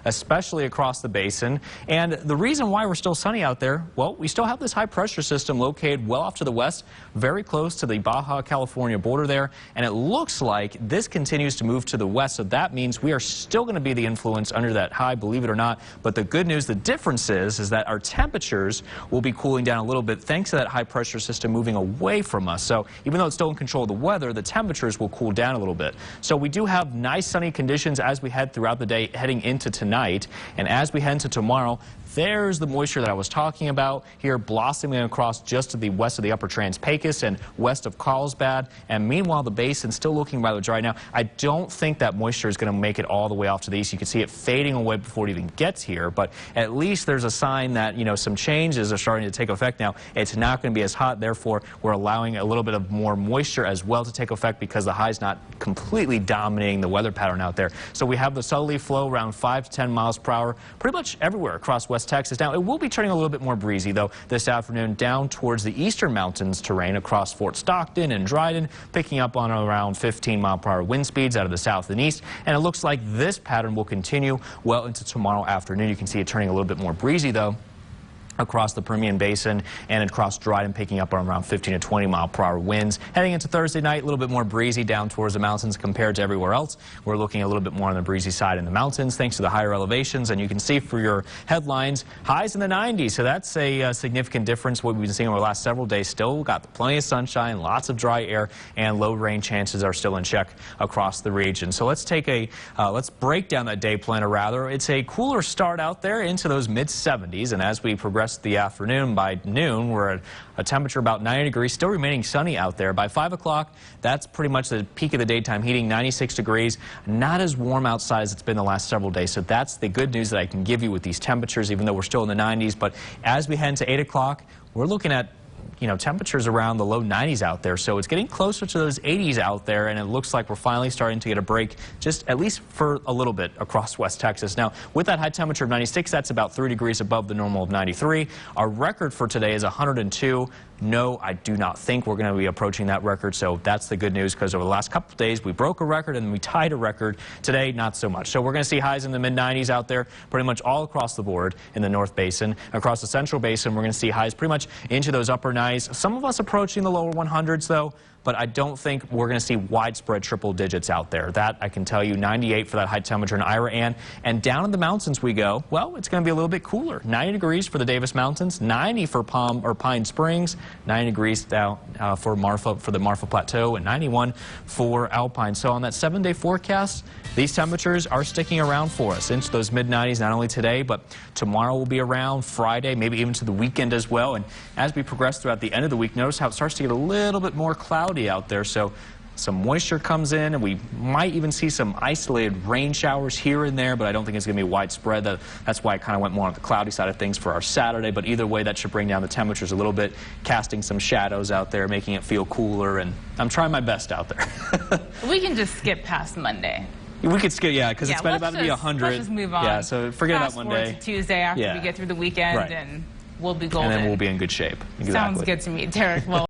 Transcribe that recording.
especially across the basin. And the reason why we're still sunny out there, well, we still have this high pressure system located well off to the west, very close to the Baja California border there. And it looks like this continues to move to the west. So that means we are still going to be the influence under that high, believe it or not. But the good news, the difference is that our temperatures will be cooling down a little bit thanks to that high pressure system moving away from us. So even though it's still in control of the weather, the temperatures will cool down a little bit. So we do have nice sunny conditions as we head throughout the day heading into tonight. And as we head into tomorrow, there's the moisture that I was talking about here blossoming across just to the west of the upper Trans-Pecos and west of Carlsbad. And meanwhile, the basin's still looking rather dry now. I don't think that moisture is going to make it all the way off to the east. You can see it fading away before it even gets here. But at least there's a sign that, you know, some changes are starting to take effect now. It's not going to be as hot. Therefore, we're allowing a little bit of more moisture as well to take effect because the high's not completely dominating the weather pattern out there. So we have the southerly flow around 5 to 10 miles per hour pretty much everywhere across West Texas. Now, it will be turning a little bit more breezy, though, this afternoon down towards the eastern mountains terrain across Fort Stockton and Dryden, picking up on around 15-mile-per-hour wind speeds out of the south and east. And it looks like this pattern will continue well into tomorrow afternoon. You can see it turning a little bit more breezy, though, across the Permian Basin and across Dryden, picking up on around 15 to 20 mile per hour winds. Heading into Thursday night, a little bit more breezy down towards the mountains compared to everywhere else. We're looking a little bit more on the breezy side in the mountains thanks to the higher elevations. And you can see for your headlines, highs in the 90s. So that's a significant difference. What we've been seeing over the last several days, still got plenty of sunshine, lots of dry air, and low rain chances are still in check across the region. So let's take let's break down that day planner rather. It's a cooler start out there into those mid 70s. And as we progress the afternoon, by noon, we're at a temperature about 90 degrees, still remaining sunny out there. By 5 o'clock, that's pretty much the peak of the daytime heating, 96 degrees. Not as warm outside as it's been the last several days. So that's the good news that I can give you with these temperatures, even though we're still in the 90s. But as we head into 8 o'clock, we're looking at temperatures around the low 90s out there. So it's getting closer to those 80s out there, and it looks like we're finally starting to get a break, just at least for a little bit across West Texas. Now, with that high temperature of 96, that's about 3 degrees above the normal of 93. Our record for today is 102. No, I do not think we're going to be approaching that record, so that's the good news, because over the last couple of days, we broke a record and we tied a record. Today, not so much. So we're going to see highs in the mid-90s out there pretty much all across the board in the North Basin. Across the Central Basin, we're going to see highs pretty much into those upper 90s. Some of us approaching the lower 100s, though. But I don't think we're going to see widespread triple digits out there. That I can tell you, 98 for that high temperature in Ira Ann. And down in the mountains we go, well, it's going to be a little bit cooler. 90 degrees for the Davis Mountains, 90 for Pine Springs, 90 degrees down for the Marfa Plateau, and 91 for Alpine. So on that 7-day forecast, these temperatures are sticking around for us into those mid-90s, not only today, but tomorrow will be around, Friday, maybe even to the weekend as well. And as we progress throughout the end of the week, notice how it starts to get a little bit more cloudy out there. So some moisture comes in, and we might even see some isolated rain showers here and there, but I don't think it's going to be widespread. That's why I kind of went more on the cloudy side of things for our Saturday. But either way, that should bring down the temperatures a little bit, casting some shadows out there, making it feel cooler. And I'm trying my best out there. We can just skip past Monday. We could skip, yeah, because it's been about to be 100. Let's just move on. Yeah, so forget about Monday. To Tuesday after we get through the weekend, right. and we'll be golden. And then we'll be in good shape. Exactly. Sounds good to me, Derek. Well.